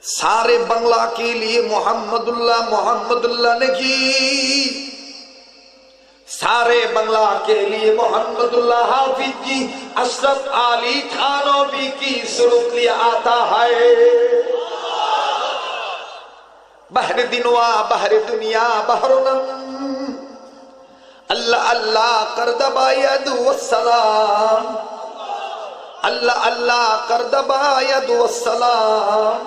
सारे बंगला के लिए मोहम्मदुल्लाह ने की, सारे बंगला के लिए मोहम्मदुल्लाह हाफिज जी अशरफ अली थानवी की सुरूत लिया आता है। बहर दिनवा बहर दुनिया बहरुनम अल्लाह अल्लाह कर दबायद वस्सलाम, अल्लाह अल्लाह कर दबायद वस्सलाम,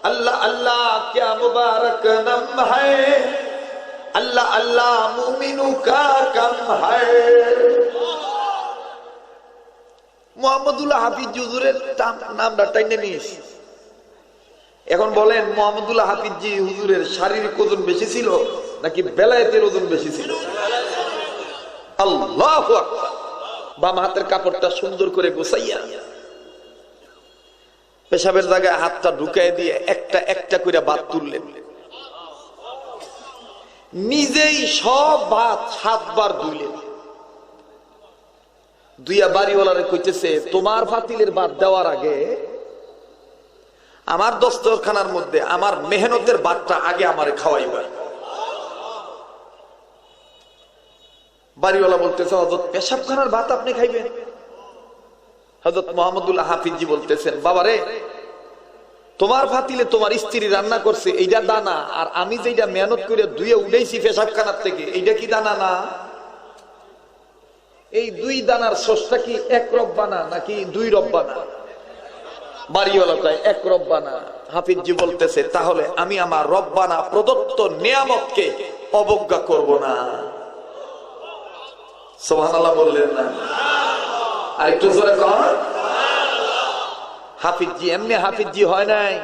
अल्लाह अल्लाह क्या मुबारक नम है, अल्लाह अल्लाह मुमिनों का कम है। মোহাম্মদুল্লাহ হাফিজ হুজুরের নামটা টাইনে নিয়েছি। এখন বলেন মোহাম্মদুল্লাহ হাফিজ জি হুজুরের শারীরিক ওজন বেশি ছিল নাকি বেলায়েতের ওজন বেশি ছিল? আল্লাহু আকবার। বাম হাতের কাপড়টা সুন্দর করে গোছাইয়া পেশাবের জায়গায় হাতটা ঢুকাই দিয়ে একটা একটা করে ভাত তুললেন, নিজেই সব ভাত 7 বার ধুইলেন। দুইয়া বাড়িওয়ালারে কইতেছে তোমার ফাতিলের ভাত দেওয়ার আগে আমার দস্তরখানার মধ্যে আমার মেহনতের ভাতটা আগে আমারে খাওয়াইবা। বাড়িওয়ালা বলতেছে হযরত পেশাবখানার ভাত আপনি খাইবেন? হযরত মোহাম্মদুল্লাহ হাফিজি বলতেছেন বাবারে, তোমার ফাতিলে তোমার স্ত্রী রান্না করছে এইটা দানা, আর আমি যেটা মেহনত করে ধুয়ে উঠেছি পেশাবখানার থেকে এইটা কি দানা না? এই 2 দানার সসটা কি 1 রব্বানা নাকি 2 রব্বানা? বাড়িওয়ালা কয় 1 রব্বানা। হাফিজি বলতেছে তাহলে আমি আমার রব্বানা প্রদত্ত নিয়ামতকে অবজ্ঞা করব না। সুবহানাল্লাহ বললেন না? আর একটু জোরে কর। হাফিজি এমনি হাফিজি হয় নাই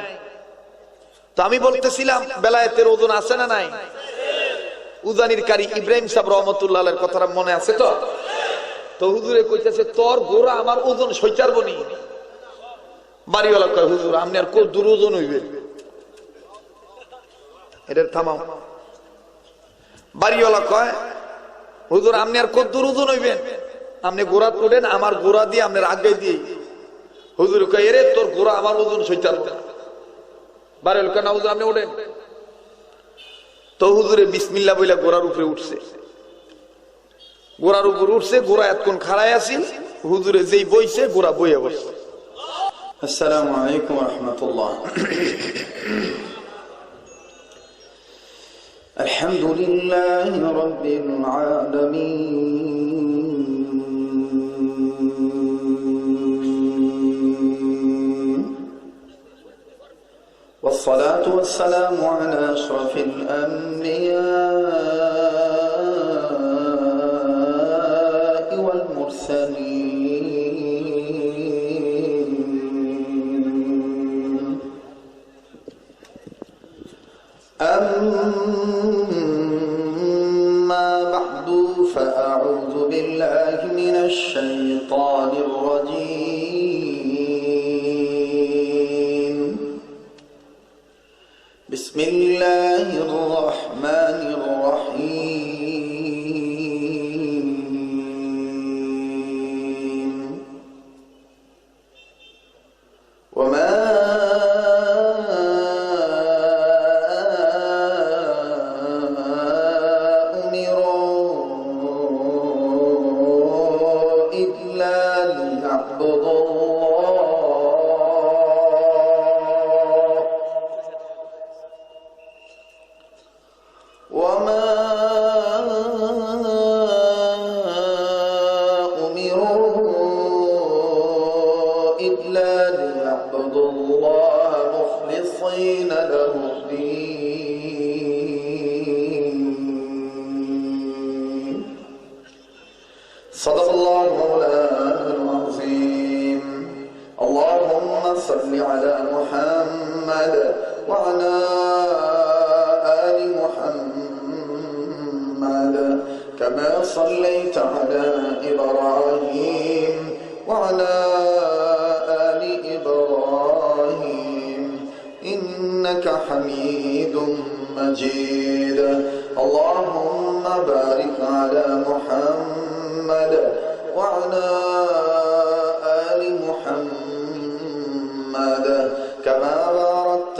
তো। আমি বলতেছিলাম বেলায়েতের ওজন আছে না নাই? উজানির কারি ইব্রাহিম সাহেব রহমতুল্লাহ আলাইহির কথাটা মনে আছে তো? তো হুজুরে কইতেছে তোর গোরা আমার ওজন সইচারবো নি। বাড়িওয়ালা কয় হুজুর আপনি আর কত দূর ওজন হইবে, এটা থামাও। বাড়িওয়ালা কয় হুজুর আপনি আর কত দূর ওজন হইবেন, আপনি গোড়া তোলেন আমার গোড়া দিয়ে আপনার আগে দিয়ে। হুজুর কয় এরে তোর গোড়া আমার ওজন সইচারবো না। বাড়িওয়ালা কয় না হুজুর আপনি ওঠেন। তো হুজুরে বিসমিল্লাহ বইলা গোড়ার উপরে উঠছে, গোড়ার উপর উঠছে, গোড়া এতক্ষণ খাড়ায় আছি, হুজুরে যেই বইছে গোড়া বইয়া বসছে। আসসালামু আলাইকুম ওয়া রাহমাতুল্লাহ। আলহামদুলিল্লাহি রাব্বিল আলামিন والصلاة والسلام على أشرف الأنبياء والمرسلين. أما بعد فأعوذ بالله من الشيطان الرجيم. بسم الله الرحمن الرحيم. وما أمروا إلا ليعبدوا الله مخلصين له الدين. صدق الله مولانا العظيم. اللهم صل على محمد وعلى آل محمد كما صليت على إبراهيم وعلى آل إبراهيم إنك حميد مجيد. اللهم بارك على محمد وعلى آل محمد كما باركت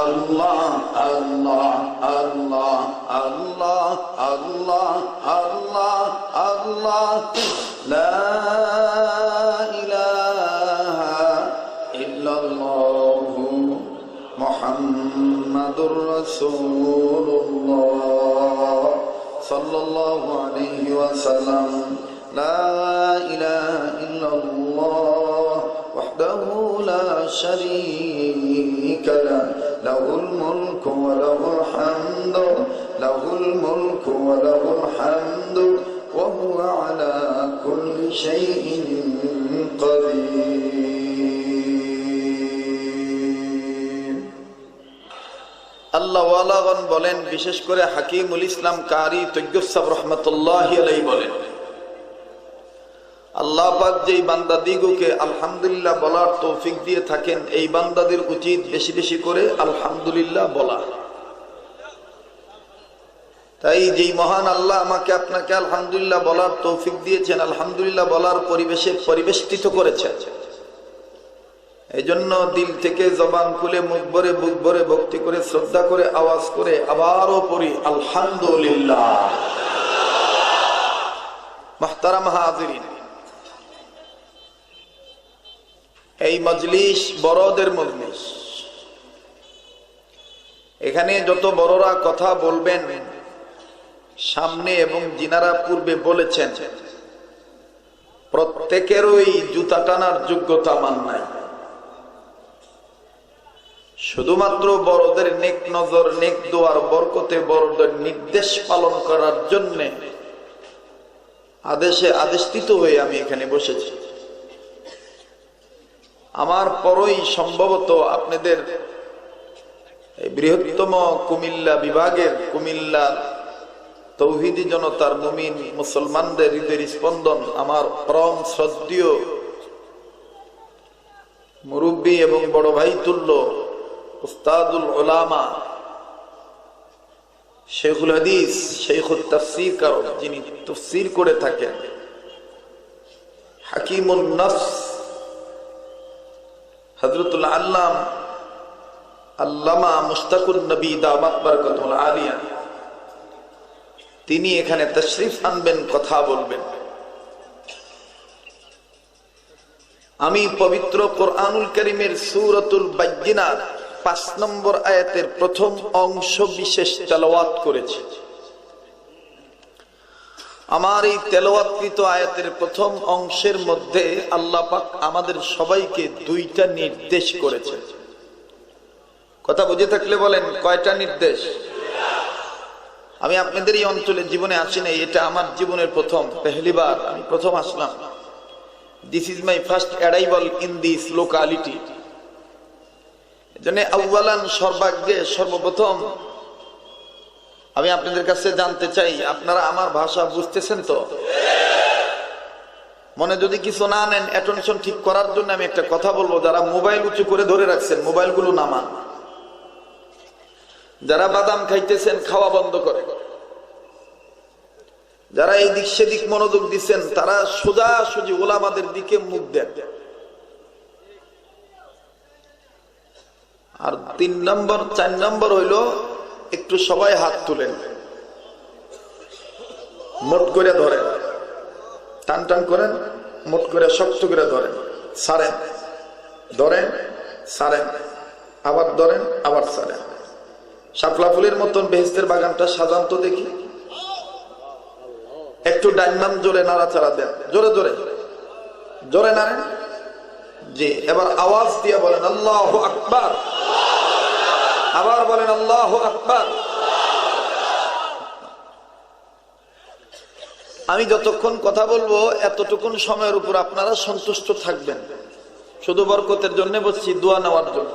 আল্লাহ আল্লাহ আল্লাহ আল্লাহ আল্লাহ আল্লাহ আল্লাহ লা ইলাহা ইল্লাল্লাহু মুহাম্মাদুর রাসূলুল্লাহ সাল্লাল্লাহু আলাইহি ওয়াসাল্লাম লা ইলাহা ইল্লাল্লাহ ওয়াহদাহু লা শারীকা লাহু লাহুল মুলকু ওয়া লাহুল হামদু লাহুল মুলকু ওয়া লাহুল হামদু ওয়া হুয়া আলা কুল্লি শাইইন কাদির। আল্লাহ ওয়ালাগণ বলেন, বিশেষ করে হাকিমুল ইসলাম কারি তৈয়ব সাহেব রহমতুল্লাহি আলাইহি বলেন, আল্লাহ পাক যেই বান্দাদিগকে আলহামদুলিল্লাহ বলার তৌফিক দিয়ে থাকেন, এই বান্দাদের উচিত বেশি বেশি করে আলহামদুলিল্লাহ বলা। তাই যেই মহান আল্লাহ আমাকে আপনাকে আলহামদুলিল্লাহ বলার তৌফিক দিয়েছেন, আলহামদুলিল্লাহ বলার পরিবেশে পরিবেষ্টিত করেছেন, এই জন্য দিল থেকে জবান খুলে মুখ ভরে বুক ভরে ভক্তি করে শ্রদ্ধা করে আওয়াজ করে আবারও পড়ি আলহামদুলিল্লাহ। মুহতারাম হাজিরিন, এই মজলিস বড়দের মজলিস। এখানে যত বড়রা কথা বলবেন সামনে এবং যিনারা পূর্বে বলেছেন, প্রত্যেকেরই জুতা টানার যোগ্যতা আমার নাই। শুধুমাত্র বড়দের নেক নজর, নেক দোয়ার বরকতে বড়দের নির্দেশ পালন করার জন্য আদেশে আদেশিত হয়ে আমি এখানে বসেছি। আমার পরই সম্ভবত আপনাদের বৃহত্তম কুমিল্লা বিভাগের, কুমিল্লার তৌহিদি জনতার মুমিন মুসলমানদের হৃদয়ের স্পন্দন, আমার পরম শ্রদ্ধেয় মুরব্বী এবং বড় ভাই তুল্য উস্তাদুল উলামা শেখুল হাদিস, শেখুল তাফসীর কারক, যিনি তাফসীর করে থাকেন, হাকিমুন নফস হযরতুল আল্লাম আল্লামা মুশতাকুন নবী দামাত বারাকাতুল আলিয়া, তিনি এখানে তাশরীফ আনবেন, কথা বলবেন। আমি পবিত্র কোরআনুল কারীমের সূরাতুল বাইয়িনার 5 নম্বর আয়াতের প্রথম অংশ বিশেষ তেলাওয়াত করেছি। আমার এই তেলাওয়াতকৃত আয়াতের প্রথম অংশের মধ্যে আল্লাহ পাক আমাদের সবাইকে দুইটা নির্দেশ করেছে। কথা বুঝে থাকলে বলেন, কয়টা নির্দেশ? আমি আপনাদের এই অঞ্চলের জীবনে আসি নাই, এটা আমার জীবনের প্রথম, পেহলিবার আমি প্রথম আসলাম। This is my first arrival in this locality. এজন্য আউয়ালান, সর্বাগ্যে সর্বপ্রথম আমি আপনাদের কাছে জানতে চাই, আপনারা আমার ভাষা বুঝতেছেন তো? মনে যদি কিছু না নেন, অ্যাটেনশন ঠিক করার জন্য আমি একটা কথা বলবো। যারা মোবাইল উঁচু করে ধরে রাখছেন, মোবাইলগুলো নামান। যারা বাদাম খাইতেছেন, খাওয়া বন্ধ করে। যারা এই দিক সেদিক মনোযোগ দিচ্ছেন, তারা সোজাসুজি ওলামাদের দিকে মুখ দেন। আর 3 নম্বর 4 নম্বর হইল, একটু সবাই হাত তুলেন, মোট করে ধরেন, টান টান করেন, মোট করে শক্ত করে ধরেন, ছাড়েন, ধরেন, ছাড়েন, আবার ধরেন, আবার ছাড়েন। শাপলা ফুলের মতন বেহেশতের বাগানটা সাজান তো দেখি। একটু ডাইনাম জোরে নাড়াচাড়া দেন, জোরে জোরে জোরে নাড়েন। জি, এবার আওয়াজ দিয়ে বলেন আল্লাহু আকবার। আবার বলেন আল্লাহু আকবার। আমি যতক্ষণ কথা বলবো এতটুকুন সময়ের উপর আপনারা সন্তুষ্ট থাকবেন। শুধু বরকতের জন্য বলছি, দোয়া নেওয়ার জন্য।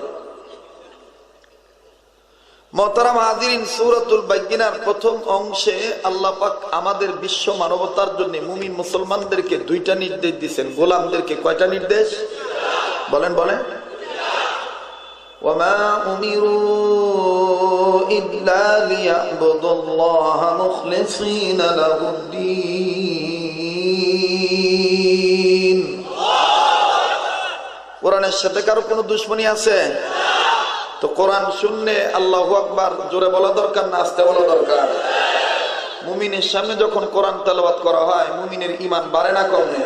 মুহতারাম হাজিরিন, সূরাতুল বাইয়িনার প্রথম অংশে আল্লাহ পাক আমাদের বিশ্ব মানবতার জন্য মুমিন মুসলমানদেরকে দুইটা নির্দেশ দিয়েছেন। গোলামদেরকে কয়টা নির্দেশ? বলেন বলেন। ওয়ামা উমিরু ইল্লা লিয়াবুদুল্লাহা মুখলিসিনা লাহুদ্দীন। কোরআনের সাথে কারো কোনো দুশমনী আছে? তো কোরআন শুনলে আল্লাহু আকবার জোরে বলা দরকার না আস্তে বলা দরকার? মুমিনের সামনে যখন কোরআন তেলাওয়াত করা হয় মুমিনের ঈমান বাড়ে না কমে?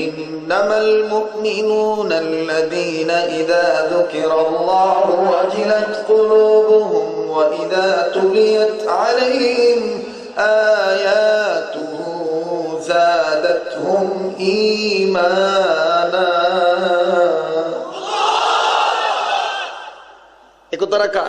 ইন্নামাল মুমিনুনা আল্লাযীনা ইযা যুকিরাল্লাহু ওয়াজিলাত কুলুবুহুম ওয়া ইযা তুলিয়াত আলাইহিম আয়াতুহু যাদাতহুম ঈমানা। একতারা কা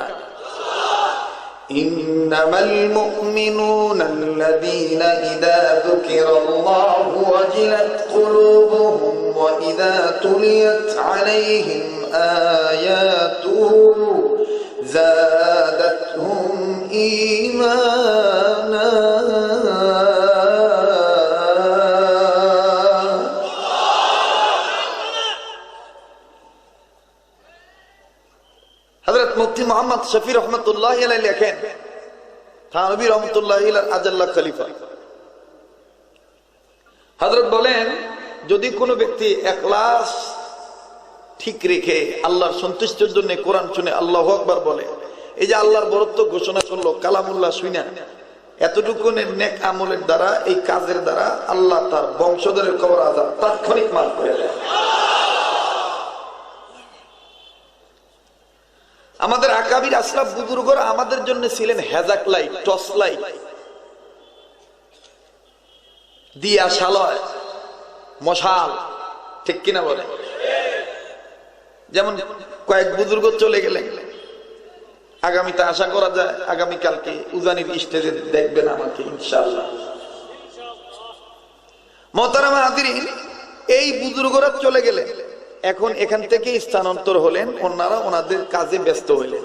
ইন্নামাল মুমিনুনা আল্লাযীনা ইযা যুকিরাল্লাহু ওয়াজিলাত কুলুবুহুম ওয়া ইযা তুলিয়াত আলাইহিম আয়াতুহু যাদাতহুম ঈমানা। হযরত মুফতি মুহাম্মদ শফি রহমাতুল্লাহ আলাইহি লেখেন, থানবী রহমাতুল্লাহ আলাইহি আজাল্লা খলিফা হযরত বলেন, যদি কোনো ব্যক্তি ইখলাস ঠিক রেখে আল্লাহর সন্তুষ্টির জন্য কোরআন শুনে আল্লাহু আকবার বলে, এই যে আল্লাহর বরত্ব ঘোষণা করলো কালামুল্লাহ শুনা, এতটুকু নেক আমলের দ্বারা, এই কাজের দ্বারা আল্লাহ তার বংশধরের কবর আযাব তাৎক্ষণিক মাফ করে দেয়। আমাদের আকাবির আসলাফ বুজুর্গরা আমাদের জন্য ছিলেন হেজাক লাইট, টর্চ লাইট, দিয়া শালয়, মশাল, ঠিক কিনা বলে? যেমন কয়েক বুজুর্গ চলে গেলেন, আগামীতে আশা করা যায় আগামীকালকে উজানির স্টেজে দেখবেন আমাকে ইনশাআল্লাহ। মোহতারামা হাজিরিন, এই বুজুর্গরা চলে গেলেন, এখন এখান থেকে স্থানান্তর হলেন, ওনারা ওনাদের কাজে ব্যস্ত হইলেন।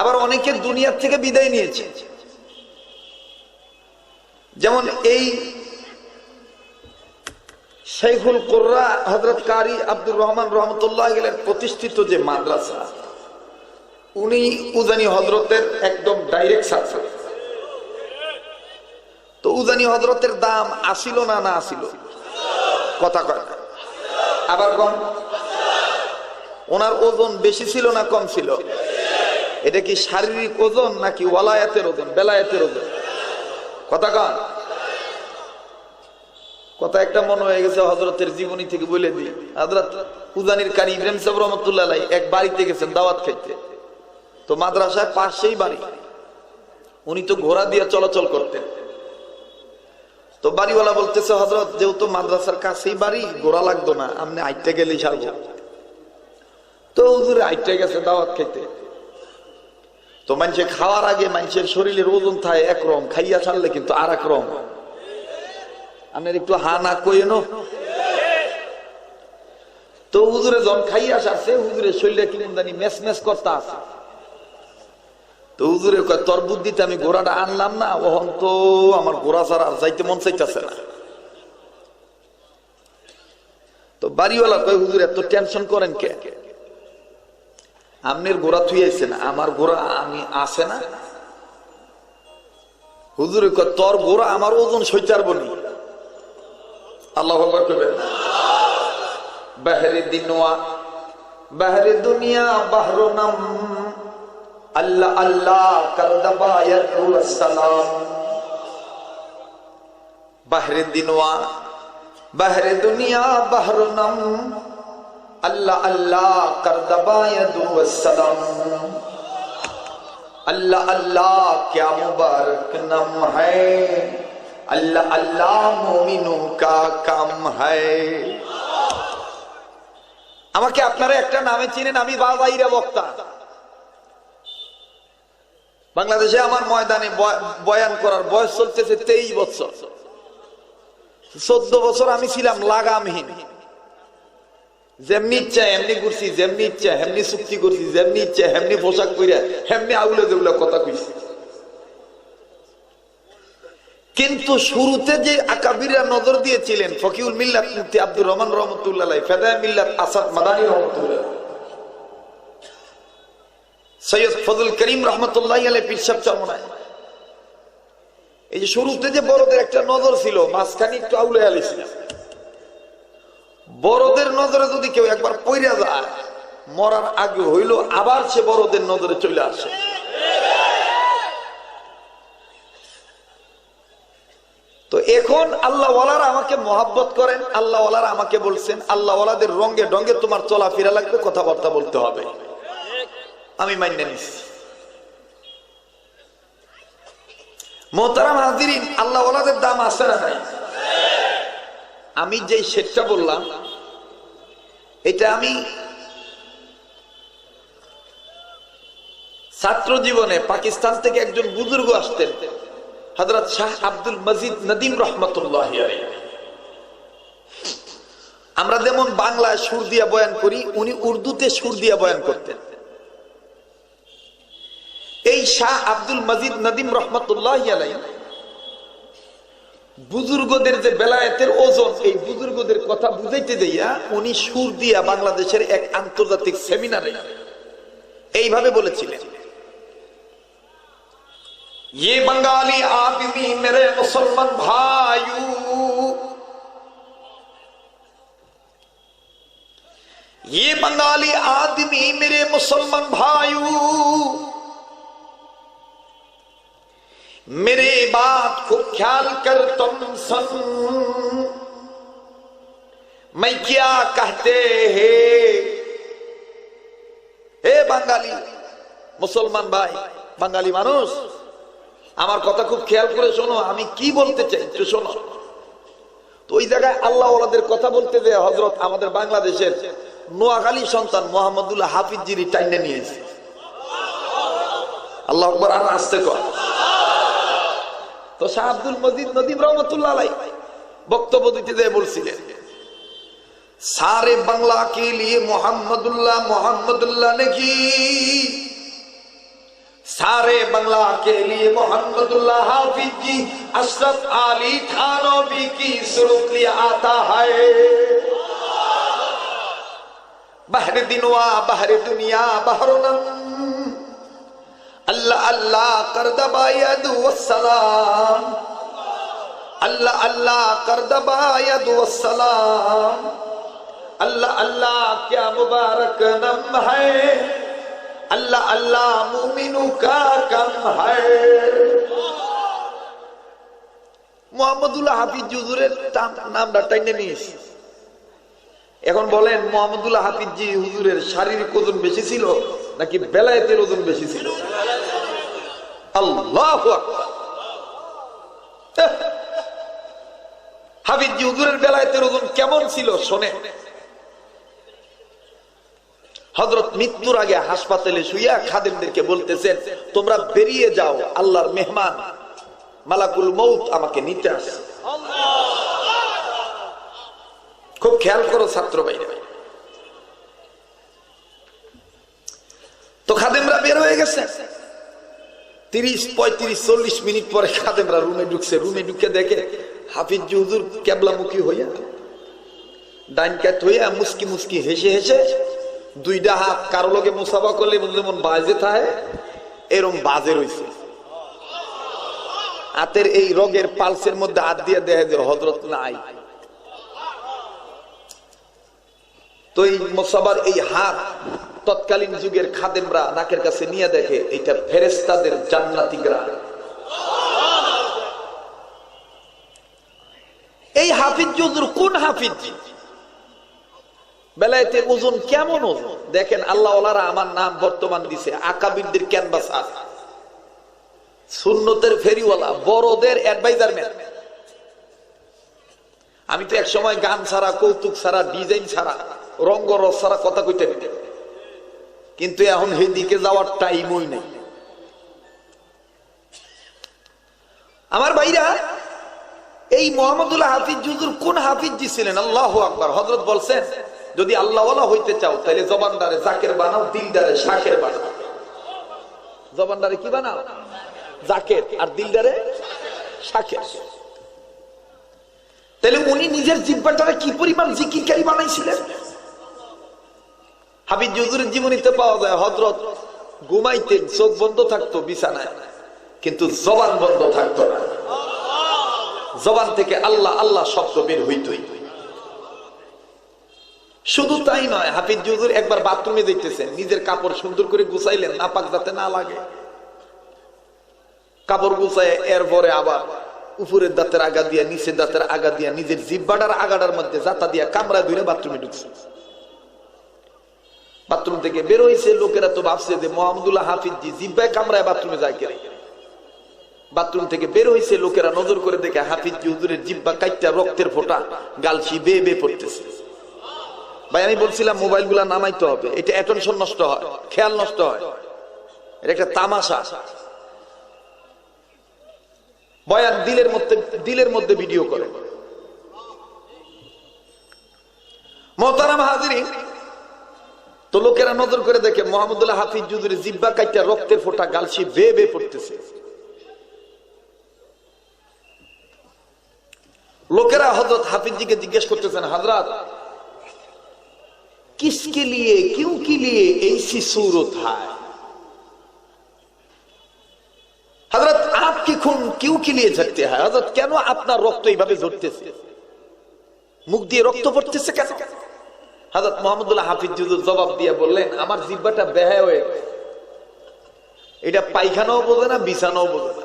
আবার অনেকে দুনিয়ার থেকে বিদায় নিয়েছে, যেমন এই শাইখুল কুররা হযরত কারি আব্দুর রহমান রহমতুল্লাহ আলাইহি প্রতিষ্ঠিত যে মাদ্রাসা, উনি উজানি হযরতের একদম ডাইরেক্ট ছাত্র। তো উজানি হযরতের দাম আসিল না না আসিল? কথা কয় না? আবার কম? ওনার ওজন বেশি ছিল না কম ছিল? এটা কি শারীরিক ওজন নাকি ওয়ালায়াতের ওজন, বেলায়েতের ওজন? কথা কন? কথা একটা মনে হয়ে গেছে হযরতের জীবনী থেকে বলে দিই। হযরত উজানির কারি ইব্রাহিম সাহেব রহমাতুল্লাহ আলাইহি এক বাড়িতে গেছেন দাওয়াত খাইতে, তো মাদ্রাসার পাশেই বাড়ি, উনি তো ঘোড়া দিয়ে চলাচল করতেন। তো বাড়িওয়ালা বলতেছে, হযরত যেহেতু মাদ্রাসার কাছেই বাড়ি, ঘোড়া লাগতো না, আপনি আইটে গেলেই সারবো। তো হুজুরে আইটে গেছে দাওয়াত খাইতে। তো মানুষের খাওয়ার আগে মানুষের শরীরের ওজন থাকে একরকম, খাইয়া ছাড়লে কিন্তু আর এক রকম। আপনার একটু হা না কইেন। তো হুজুরে যখন খাইয়া সারছে, হুজুরের শরীরে কেমন জানি মেস মেস করতে আছে। তো হুজুরে কয়, তোর বুদ্ধিতে আমি ঘোড়াটা আনলাম না, ওহন তো আমার ঘোড়া ছাড়া আর যাইতে মন চাইতেছে না। তো বাড়িওয়ালা কয়, হুজুর এত টেনশন করেন কে? আপনার ঘোড়া থুই আইছে না, আমার ঘোড়া আমি আসে না। হুজুরে কয়, তোর ঘোড়া আমার ওজন সইতে পারবো নি। আল্লাহু আকবার কইবেন। বাহরে দিনওয়া বাহরে দুনিয়া বাহরু নাম, আল্লাহ আল্লাহ করদবা ইয়াতুল সালাম। বাহরে দিনওয়া বাহরে দুনিয়া বাহরু নাম, আল্লাহ আল্লাহ করদবা ইয়াতুল সালাম। अल्लाह अल्लाह क्या मुबारक नाम है, अल्लाह अल्लाह मोमिनों का काम है। আমাকে আপনারা একটা নামে চিনেন, আমি বাজাইরা বক্তা। বাংলাদেশে আমার ময়দানে বয়ান করার বয়স চলতেছে 23 বছর। 14 বছর আমি ছিলাম লাগামহীন, যেমনি ইচ্ছা এমনি ঘুরছি, যেমনি ইচ্ছা হেমনি চুক্তি করছি, যেমনি ইচ্ছা হেমনি পোশাক কইরা হেমনি আউলে দেউলে কথা কইছি। কিন্তু শুরুতে যে আকাবিররা নজর দিয়েছিলেন, ফকিউল মিল্লাত মুফতি আব্দুর রহমান রহমাতুল্লাহ আলাইহি, ফেদায়ে মিল্লাত আসাদ মাদানী রহমাতুল্লাহ, সৈয়দ ফজল করিম রহমাতুল্লাহি আলাইহি পীর সাহেব চরমনায়, এই যে শুরুতে যে বড়দের একটা নজর ছিল, মাঝখানে একটু আউলে আলাইছিল। বড়দের নজরে যদি কেউ একবার পইরা যায়, মরার আগে হইল আবার সে বড়দের নজরে চলে আসে। তো এখন আল্লাহওয়ালারা আমাকে মহাব্বত করেন, আল্লাহওয়ালারা আমাকে বলছেন আল্লাহওয়ালাদের রঙে ঢঙ্গে তোমার চলাফেরা লাগবে, কথাবার্তা বলতে হবে। আমি মাইনে নিছি। মোহতারাম হাজিরিন, আল্লাহওয়ালাদের দাম আছে না নাই? আমি যে শেখটা বললাম এটা আমি ছাত্র জীবনে পাকিস্তান থেকে একজন বুজুর্গ আসতেন, হযরত শাহ আব্দুল মজিদ নদীম রহমতুল্লাহ আলাইহি। আমরা যেমন বাংলায় সুর দিয়া বয়ান করি, উনি উর্দুতে সুর দিয়া বয়ান করতেন। এই শাহ আব্দুল মজিদ নদীম রহমতুল্লাহ আলাইহি বুজুর্গদের যে বেলায়েতের ওজন, এই বুজুর্গদের কথা বুঝাইতে দিয়া উনি সুর দিয়া বাংলাদেশের এক আন্তর্জাতিক সেমিনারে এইভাবে বলেছিলেন, ये बंगाली आदमी मेरे मुसलमान भाइयों, ये बंगाली आदमी मेरे मुसलमान भाइयों, मेरे बात को ख्याल कर तुम सुन, मैं क्या कहते हैं। हे बंगाली मुसलमान भाई, बंगाली मानुष আমার কথা খুব খেয়াল করে শোনো, আমি কি বলতে চাই একটু শোনো। তো ওই জায়গায় আল্লাহ ওয়ালাদের কথা বলতে যে হযরত আমাদের বাংলাদেশের নোয়াখালী সন্তান মোহাম্মদুল্লাহ হাফিজ জিরি টাইনে নিয়েছে। আল্লাহু আকবার, আর আসতে কর। তো শাহ আব্দুল মজিদ নদীম রহমতুল্লাহ আলাইহি বক্তব্য দিতে যে বলছিলেন, সারে বাংলা কে লিয়ে মোহাম্মদুল্লাহ ने की, सारे बंगला के लिए मोहम्मदुल्लाह हाफिज जी अशरफ अली थानवी की सुरूत लिया आता है। बहर दिनवा बहर दुनिया बहरनम, अल्लाह अल्लाह कर दबायद वस्सलाम, अल्लाह अल्लाह कर दबायद वस्सलाम, अल्लाह अल्लाह क्या मुबारक नम है, अल्लाह अल्लाह मुमिनु का कम है। মোহাম্মদুল্লাহ হাফিজ হুজুরের নামটা টাইনে নিয়েছি। এখন বলেন মোহাম্মদুল্লাহ হাফিজ জি হুজুরের শারীরিক ওজন বেশি ছিল নাকি বেলায়েতের ওজন বেশি ছিল? আল্লাহু আকবার। হাফিজ জি হুজুরের বেলায়েতের ওজন কেমন ছিল শোনে। হযরত মৃত্যুর আগে হাসপাতালে শুইয়া খাদেমদেরকে বলতেছেন, তোমরা বেরিয়ে যাও, আল্লাহর মেহমান মালাকুল মউত আমাকে নিতে আসে। খুব খেয়াল করো ছাত্র ভাইরা। তো খাদেমরা বের হয়ে গেছে, 30, 35, 40 মিনিট পরে খাদেমরা রুমে ঢুকছে। রুমে ঢুকে দেখে হাফিজ হুজুর কেবলামুখী হইয়া, ডাইন কাত হইয়া মুস্কি মুস্কি হেসে হেসে দুইটা হাত কারো লগে মুসাফা করলে যেমন বাজে থাকে এরকম বাজে রয়েছে। হাতের এই রগের পালসের মধ্যে হাত দিয়ে দেখে যে হযরত নাই। তো এই মুসাফার এই হাত তৎকালীন যুগের খাদেমরা নাকের কাছে নিয়ে দেখে এটা ফেরেশতাদের জান্নাতি গ্রাম। এই হাফিজ হুজুর কোন হাফিজ? বেলায়েতে ওজন কেমন ওজন দেখেন। আল্লাহ ওয়ালারা আমার নাম বর্তমান দিছে আকাবিরদের ক্যানভাসার, সুন্নতের ফেরিওয়ালা, বড়দের অ্যাডভাইজার ম্যান। আমি তো এক সময় গান ছাড়া, কৌতুক ছাড়া, ডিজাইন ছাড়া, রঙ্গরস ছাড়া কথা কইতে দিতে, কিন্তু এখন এই দিকে যাওয়ার টাইমই নেই। আমার ভাইরা, এই মোহাম্মদুল্লাহ হাফিজ হুজুর কোন হাফিজ জি ছিলেন? আল্লাহু আকবার। হযরত বলছেন, যদি আল্লাহওয়ালা হইতে চাও তাহলে জবানদারে জাকের বানাও, দিলদারে শাকের বানাও। জবানদারে কি বানাও? জাকের, আর দিলদারে শাকের। তাহলে উনি নিজের জিহ্বাটারে কি পরিমাণ জিকিরকারী বানাইছিলেন? হাফিজ হুজুরের জীবনীতে পাওয়া যায় হযরত ঘুমাইতেন, চোখ বন্ধ থাকতো বিছানায়, কিন্তু জবান বন্ধ থাকতো না। জবান থেকে আল্লাহ আল্লাহ শব্দ বের হইতই। শুধু তাই নয়, হাফিজ হুজুর একবার বাথরুমে যাইতেছেন, নিজের কাপড় সুন্দর করে গুছাইলেন, নাপাক যাতে না লাগে। কাপড় গুছায় এরপরে আবার উপরের দাঁতের আগা দিয়া, নিচের দাঁতের আগা দিয়া, নিজের জিব্বাটার আগাটার মধ্যে জাতা দিয়া কামড়ায় ধরে বাথরুমে ঢুকছে। বাথরুম থেকে বের হইছে, লোকেরা তো ভাবছে যে মোহাম্মদুল্লাহ হাফিজ জি জিব্বায় কামড়ায় বাথরুমে যায় কেন। বাথরুম থেকে বের হইছে, লোকেরা নজর করে দেখে হাফিজ জি হুজুরের জিব্বা কাইটা রক্তের ফোঁটা গালসি বেয়ে বেয়ে পড়তেছে। ভাই আমি বলছিলাম মোবাইল গুলা নামাইতে হবে, এটা অ্যাটেনশন নষ্ট হয়, খেয়াল নষ্ট হয়, এটা একটা তামাশা। বয়ান দিলের মধ্যে ভিডিও করে। মোহতারাম হাজিরিন, তো লোকেরা নজর করে দেখে মোহাম্মদুল্লাহ হাফিজ হুজুরের জিব্বা কাইটা রক্তের ফোঁটা গালসি বেয়ে বেয়ে পড়তেছে। লোকেরা হযরত হাফিজ জিকে জিজ্ঞেস করতেছেন, হযরত किसके लिए, क्यों के लिए ऐसी सूरत है? हजरत आपकी खून क्यों के लिए झरते हैं? हजरत কেন আপনার রক্ত এইভাবে ঝরতেছে, মুখ দিয়ে রক্ত পড়তেছে কেন? হযরত মুহাম্মদুল্লাহ হাফিজ হুজুর জবাব দিয়ে বললেন, আমার জিহ্বাটা বেহায়া হয়ে গেছে, এটা পায়খানাও বোঝে না, বিছানাও বোঝে না।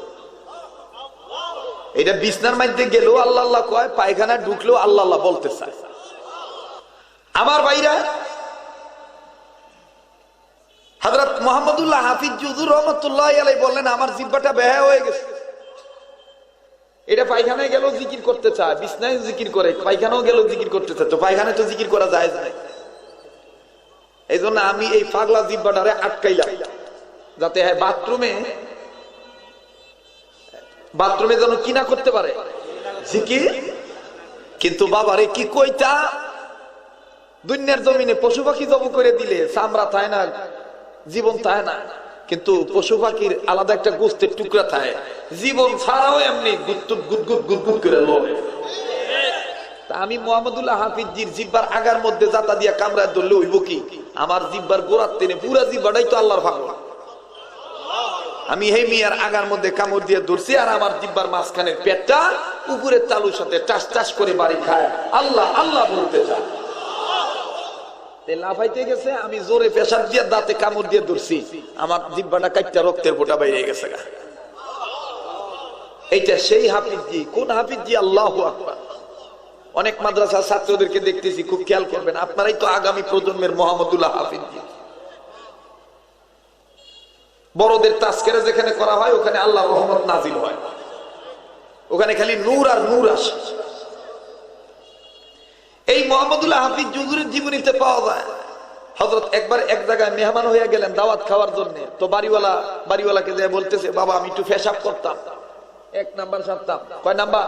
এটা বিছনার মধ্যে গেলেও আল্লাহ আল্লাহ কয়, পায়খানা ঢুকলেও আল্লাহ আল্লাহ বলতে চায়। আমার ভাইরা, হযরত মুহাম্মদুল্লাহ হাফিজ হুজুর রাহমাতুল্লাহি আলাইহি বললেন, আমার জিহ্বাটা বেহায়া হয়ে গেছে, এটা পায়খানায় গেলেও জিকির করতে চায়, বিছনায় জিকির করে, পায়খানাও গেলেও জিকির করতে চায়, তো পায়খানায় তো জিকির করা জায়েজ নাই। এই জন্য আমি এই পাগলা জিহ্বাটারে আটকাইলাম, যাতে বাথরুমে যেন কি না করতে পারে, জিকির। কিন্তু বাবারে কি কইতা, দুনিয়ার জমিনে পশু পাখি জব করে দিলে চামড়া থাকে না, জীবন থাকে না, কিন্তু পশু পাখির আলাদা একটা গোস্তের টুকরা থাকে, জীবন ছাড়াও এমনি গুদগুদ গুদগুদ গুদগুদ করে লড়ে। তা আমি মুহাম্মদুল্লাহ হাফিজ জির জিব্বার আগার মধ্যে জাতা দিয়া কামড়ায় ধরলে হইব কি? আমার জিব্বার গোড়ার টেনে পুরা জিব্বাটাই তো আল্লাহর ভাগ। আমি হে মিয়ার আগার মধ্যে কামড় দিয়ে ধরছি, আর আমার জিব্বার মাঝখানের পেটটা উপরের তালুর সাথে টাস টাস করে বাড়ি খায়, আল্লাহ আল্লাহ বলতে চায়। লাফাইতে গেছে, আমি জোরে পেশাব দিয়ে দাঁতে কামড় দিয়ে ধরছি, আমার জিহ্বাটা কাইটা রক্তের ফোঁটা বাইরে গেছে। এইটা সেই হাফিজ জি। কোন হাফিজ জি? আল্লাহু আকবার। অনেক মাদ্রাসা ছাত্রদেরকে দেখতেছি, খুব খেয়াল করবেন, আপনারাই তো আগামী প্রজন্মের মুহাম্মদুল্লাহ হাফিজ জি। বড়দের তাজকিরা যেখানে করা হয়, ওখানে আল্লাহর রহমত নাজিল হয়, ওখানে খালি নূর আর নূর আসে। এই মুহাম্মদুল্লাহ হাফিজ হুজুরের জীবনীতে পাওয়া যায়, হযরত একবার এক জায়গায় মেহমান হয়ে গেলেন দাওয়াত খাওয়ার জন্য। তো বাড়িওয়ালাকে যে বলতেছে, বাবা আমি একটু পেশাব করতাম, 1 নাম্বার সারতাম। কয় নাম্বার?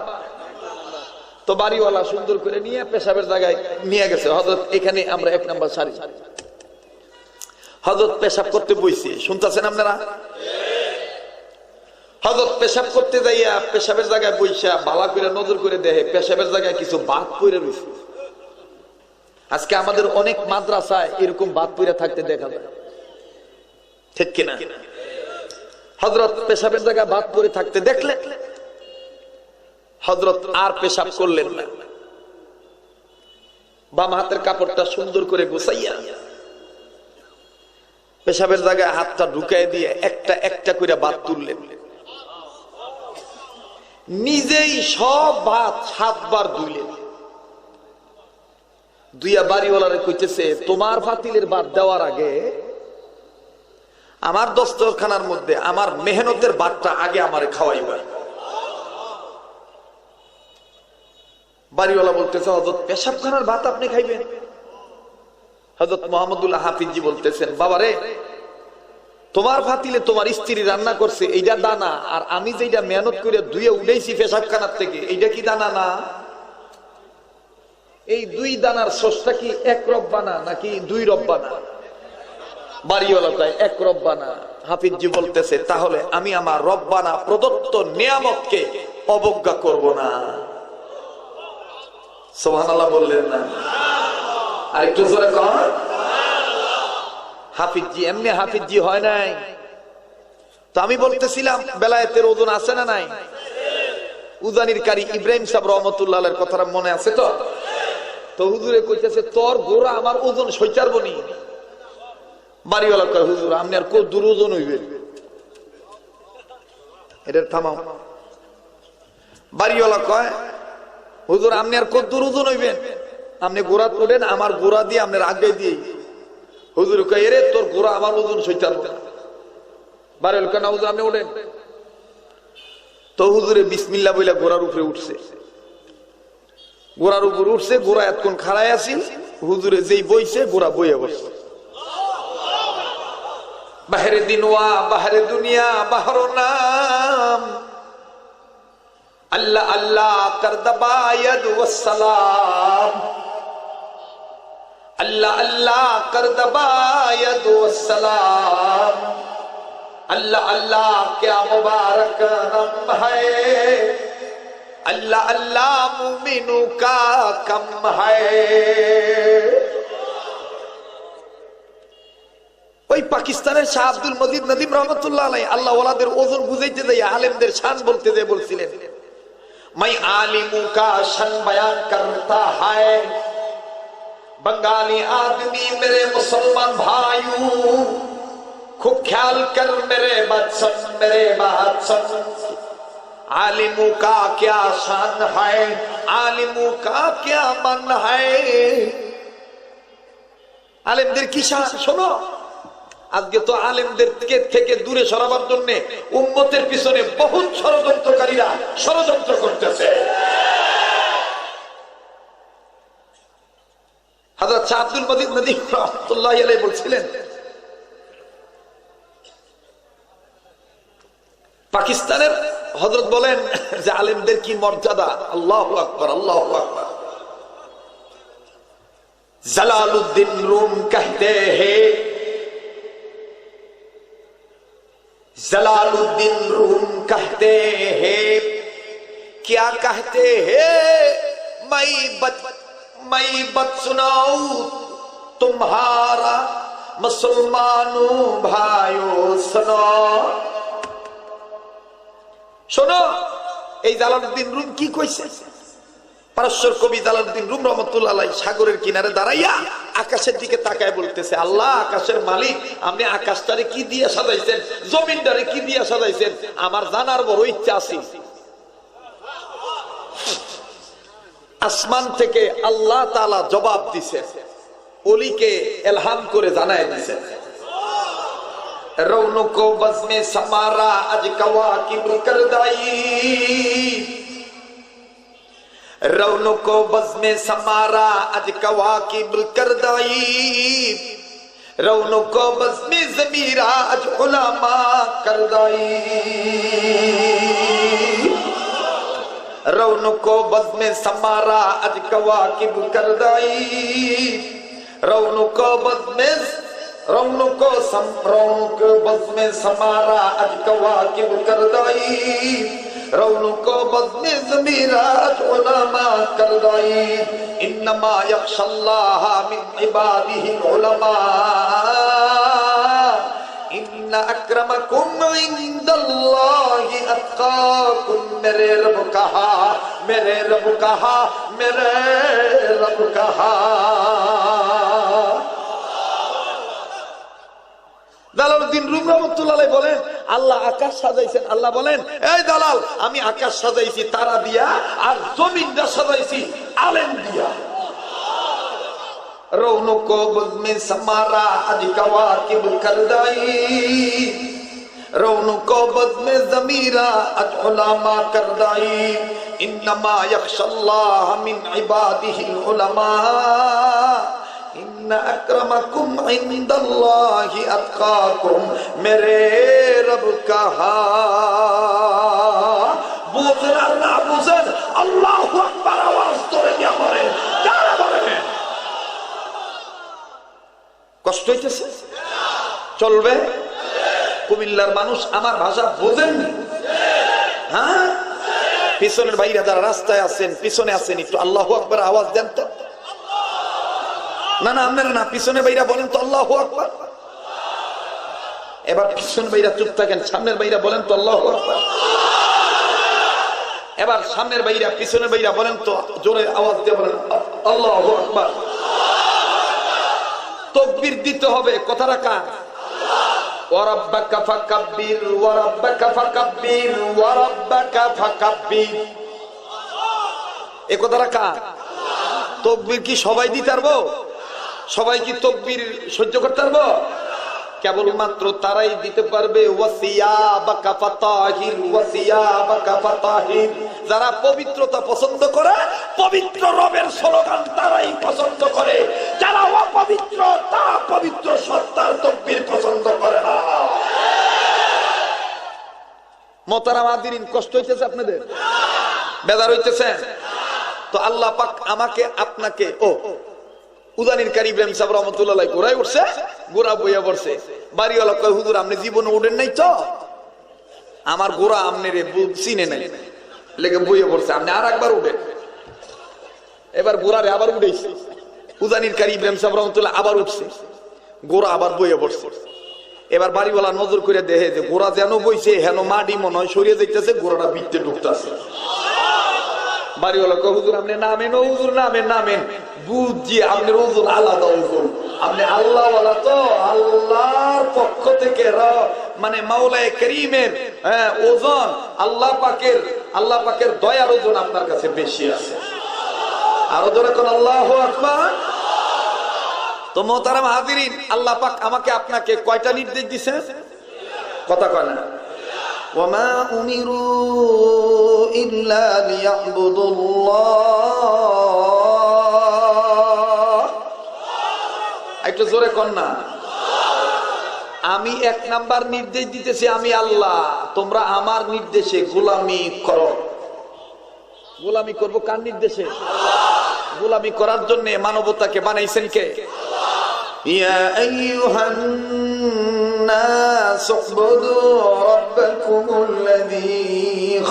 তো বাড়িওয়ালা সুন্দর করে নিয়ে পেশাবের জায়গায় নিয়ে গেছে, হযরত এখানে আমরা 1 নাম্বার সারি। হযরত পেশাব করতে বইছে, শুনতেছেন আপনারা? হযরত পেশাব করতে যাইয়া পেশাবের জায়গায় বইসা ভালো করে নজর করে দেখে পেশাবের জায়গায় কিছু বাদ পড়ে রয়েছে। আজকে আমাদের অনেক মাদ্রাসায় এরকম বাদ পড়ে থাকতে দেখা যায়, ঠিক কিনা? হযরত পেশাবের জায়গায় বাদ পড়ে থাকতে দেখলেন, হযরত আর পেশাব করলেন না, বাম হাতের কাপড়টা সুন্দর করে গুছাইয়া পেশাবের জায়গায় হাতটা ঢুকাই দিয়ে একটা একটা করে বাদ তুললেন। নিজেই সব ভাত 7 বার ধুইলেন। দুইয়া বাড়িওয়ালারে কইতেছে, তোমার ফাতিলের ভাত দেওয়ার আগে আমার দস্তরখানার মধ্যে আমার মেহনতের ভাতটা আগে আমারে খাওয়াইবা। বাড়িওয়ালা বলতেছে, হযরত পেশাবখানার ভাত আপনি খাইবেন? হযরত মুহাম্মদুল্লাহ হাফিজি বলতেছেন, বাবারে তোমার ফাতিলে তোমার স্ত্রী রান্না করছে, এইটা দানা, আর আমি যেটা মেহনত করে ধুয়ে উঠেছি পেশাবখানার থেকে, এইটা কি দানা না? এই 2 দানার সসটা কি 1 রব্বানা নাকি 2 রব্বানা? বাড়িওয়ালা কয় 1 রব্বানা। হাফিজি বলতেছে, তাহলে আমি আমার রব্বানা প্রদত্ত নিয়ামতকে অবজ্ঞা করব না। সুবহানাল্লাহ বললেন না? আর একটু জোরে কর। হাফিজি এমনি হাফিজি হয় নাই। তো আমি বলতেছিলাম বেলায়েতের ওজন আছে না নাই? উজানির কারি ইব্রাহিম সাহেব রহমতুল্লাহ আলাইহির কথা মনে আছে তো? তো হুজুরে কইতেছে তোর গোড়া আমার ওজন সইচার বনি। বাড়িওয়ালা কয় হুজুর আপনি আর কত দূর ওজন হইবে, এটা থামাও। বাড়িওয়ালা কয় হুজুর আপনি আর কত দূর ওজন হইবেন, আপনি গোড়া তোলেন আমার গোড়া দিয়ে আপনার আগে দিয়ে। হুজুর কয় এরে তোর গোড়া আমার ওজন সইচার বনি। বাড়িওয়ালা কয় না হুজুর আপনি ওঠেন। তো হুজুরে বিসমিল্লাহ বইলা গোড়ার উপরে উঠছে, গোড়ার উপর উঠছে, গোড়া এতক্ষণ খাড়ায় আসি, হুজুরে যেই বইছে গোড়া বইয়া বসছে। বাহারে দিনওয়া বাহারে দুনিয়া বাহারো নাম, আল্লাহ আল্লাহ করদবায়দ ওয়াসসালাম, আল্লাহ আল্লাহ করদবায়দ ওয়াসসালাম, अल्लाह अल्लाह क्या मुबारक नाम है, अल्लाह अल्लाह मुमिनों का कम है। ওই পাকিস্তানের শাহ আব্দুল মজিদ নদীম রহমতুল্লাহ আলাইহি আল্লাহ ওয়ালাদের ওজন বুঝাইতে যাই আলেমদের শান বলতে যে বলছিলেন, मैं आलिमों का शान बयान करता है, बंगाली आदमी मेरे मुसलमान भाइयों खूब ख्याल कर मेरे बात सुन, मेरे बात सुन। आलिमों का क्या शान है, आलिमों का क्या मन है। আলেমদের কি শান শোনো। আজকে তো আলেমদের থেকে দূরে সরাবার জন্য উম্মতের পিছনে বহুত ষড়যন্ত্রকারীরা ষড়যন্ত্র করতেছে। হযরত শাহ আব্দুল মজিদ নদী রাহমাতুল্লাহি আলাইহি বলছিলেন, পাকিস্তানের হযরত বলেন যে আলেমদের কি মর্যাদা, আল্লাহু আকবার আল্লাহু আকবার। जलालुद्दीन रूम कहते हैं, जलालुद्दीन रूम कहते हैं, क्या कहते हैं, मैं बत सुनाऊं तुम्हारा मुसलमानों भाइयों सुनो। শোনো এই জালালউদ্দিন রুম কি কইছে। পারস্যের কবি জালালউদ্দিন রুম রহমাতুল্লাহ আলাইহি সাগরের কিনারে দাঁড়াইয়া আকাশের দিকে তাকায় বলতেছে, আল্লাহ আকাশের মালিক আপনি আকাশটারে কি দিয়ে সাজাইছেন, জমিনটারে কি দিয়ে সাজাইছেন, আমার জানার বড় ইচ্ছা আছে। আসমান থেকে আল্লাহ তাআলা জবাব দিছেন, ওলিকে ইলহাম করে জানায় দিছেন। रौनकों बस में समारा अज कवाकिब करदाई, रौनकों बस में समारा अज कवाकिब करदाई, रौनकों बस में ज़मीरा अज उलमा करदाई, रौनकों बस में समारा अज कवाकिब करदाई, रौनकों बस में रौनक बज़ में समारा अज कवाकिब करदाई, रौनक बज़ में ज़मीरा अज उलमा करदाई, इन्नमा यख्शल्लाह मिन इबादिहिल उलमा, इन्न अक्रमकुम इंदल्लाहि अत्काकुम। मेरे रब कहा, मेरे रब कहा, मेरे रब कहा। জালালউদ্দিন রুম রহমাতুল্লাহ আলাইহি বলেন আল্লাহ আকাশ সাজাইছেন, আল্লাহ বলেন এই দালাল আমি আকাশ সাজাইছি তারা দিয়া আর জমিনটা সাজাইছি আলেম দিয়া। রৌনকো বজ মে समारा अज कवाकिब करदाई, रौनको बज़ में ज़मीरा अज उलमा करदाई, इन्नमा यख्शल्लाह मिन इबादिहिल उलमा, इन्ना अक्रमकुम इंदल्लाहि अत्काकुम। मेरे रब कहा। बुझेन আর না বুঝেন আল্লাহু আকবার আওয়াজ করে দিয়া বলেন, যারা বলেন কষ্ট হইতেছে চলবে। কুমিল্লার মানুষ আমার ভাষা বোঝেন, হ্যাঁ পিছনের ভাইরা যারা রাস্তায় আছেন পিছনে আছেন একটু আল্লাহু আকবার আওয়াজ দেন তো। না না আপনারা না, পিছনের ভাইরা বলেন তো আল্লাহু আকবার। এবার পিছনের ভাইরা চুপ থাকেন, সামনের ভাইরা বলেন তো আল্লাহু আকবার। এবার সামনের ভাইরা পিছনের ভাইরা বলেন তো জোরে আওয়াজ দিয়ে বলেন আল্লাহু আকবার। তাকবীর দিতে হবে, কথা রাখা। ওয়া রাব্বাকা ফাকাব্বির ওয়া রাব্বাকা ফাকাব্বির ওয়া রাব্বাকা ফাকাব্বির, এই কথা রাখা। তাকবীর কি সবাই দিতে পারবো? সবাই কি তাকবীর সহ্য করতে পারবো? কেবলমাত্র তারাই দিতে পারবে ওয়াসিয়াবাকা ফাতাহির ওয়াসিয়াবাকা ফাতাহির, যারা পবিত্রতা পছন্দ করে, পবিত্র রবের স্লোগান তারাই পছন্দ করে। যারা অপবিত্র, তারা পবিত্র সত্তার তাকবীর পছন্দ করে না। মোহতারাম হাজিরিন, কষ্ট হইতেছে আপনাদের? বেজার হইতেছে? তো আল্লাহ পাক আমাকে আপনাকে উদানির কারি ইব্রাহিম সাহেব রহমতুল্লাহ ঘোড়ায় উঠছে, ঘোড়া বইয়া পড়ছে। বাড়িওয়ালা কয় হুজুর আপনি জীবনে উঠেন নাই তো? আমার ঘোড়া আপনি চিনে নাই লেগে বইয়া পড়ছে, আপনি আর একবার উঠেন। এবার ঘোড়ারে আবার উঠেছে, উদানির কারি ইব্রাহিম সাহেব রহমতুল্লাহ আবার উঠছে, ঘোড়া আবার বইয়া পড়ছে। এবার বাড়িওয়ালা নজর করে দেখে যে ঘোড়া যেন বইছে হেন মাটি মনে হয় সরিয়ে যাইতেছে, ঘোড়াটা বিতে ঢুকতেছে। বাড়িওয়ালা কয় হুজুর আপনি নামেন, ও হুজুর নামেন নামেন, বুঝছি আপনার ওজন আলাদা ওজন, আপনি আল্লাহ ওয়ালা তো, আল্লাহর পক্ষ থেকে মানে মাওলায়ে কারীমের ওজন, আল্লাহ পাকের দয়ার ওজন আপনার কাছে বেশি আছে। আরো জোরে কোন আল্লাহু আকবার। তো মোহতারাম হাজিরিন, আল্লাহ পাক আমাকে আপনাকে কয়টা নির্দেশ দিয়েছে? কথা কয় না। ওয়ামা উমিরু ইল্লা লিয়াবুদুল্লাহ, একটু জোরে কর না। আমি এক নাম্বার নির্দেশ দিতেছি, আমি আল্লাহ, তোমরা আমার নির্দেশে গোলামি করো। গোলামি করব কার নির্দেশে? গোলামি করার জন্য মানবতাকে বানাইছেন কে? ইয়া আইয়ুহান নাস উবুদু রাব্বাকুমুল্লাযী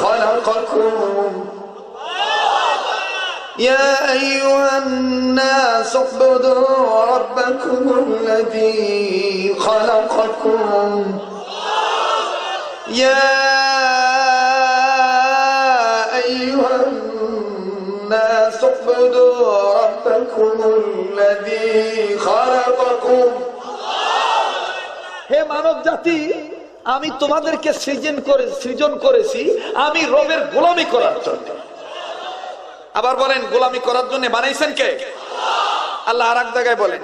খালাকাকুম, ইয়া আইয়ুহান নাস উবুদু রাব্বাকুমুল্লাযী খালাকাকুম, ইয়া আইয়ুহান নাস উবুদু রাব্বাকুমুল্লাযী খালাকাকুম। হে মানব জাতি, আমি তোমাদেরকে সৃজন করেছি আমি রবের গোলামি করার জন্য। আবার বলেন, গোলামি করার জন্য বানাইছেন কে? আল্লাহ আর এক জায়গায় বলেন,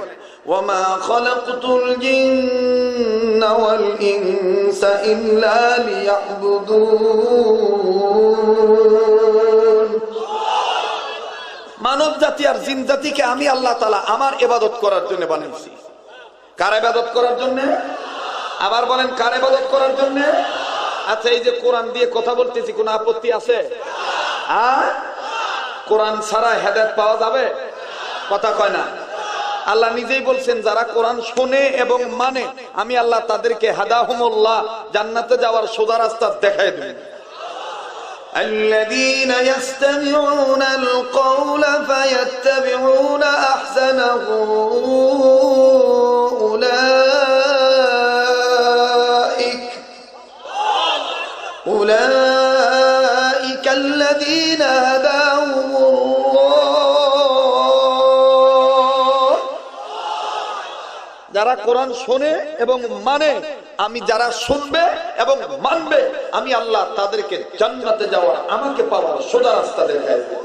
ওয়ামা খালাকতুল জিন্না ওয়াল ইনসা ইল্লা লিয়াবুদুন। মানব জাতি আর জিন জাতিকে আমি আল্লাহ তাআলা আমার ইবাদত করার জন্য বানাইছি। কার ইবাদত করার জন্য? আবার বলেন, কার ইবাদত করার জন্য? আচ্ছা, এই যে কোরআন দিয়ে কথা বলতেছি, কোনো আপত্তি আছে? কোরআন ছাড়া হেদায়েত পাওয়া যাবে? কথা কয় না। আল্লাহ নিজেই বলছেন, যারা কোরআন শোনে এবং মানে আমি আল্লাহ তাদেরকে হাদাহুমুল্লাহ, জান্নাতে যাওয়ার সোজা রাস্তা দেখায় দেব। الذين يستمعون القول فيتبعون أحسنه أولئك الذين هداهم الله। যারা কোরআন শোনে এবং মানে আমি, যারা শুনবে এবং মানবে আমি আল্লাহ তাদেরকে জান্নাতে যাওয়ার, আমাকে পাওয়ার সোজা রাস্তা দেখায় দেব।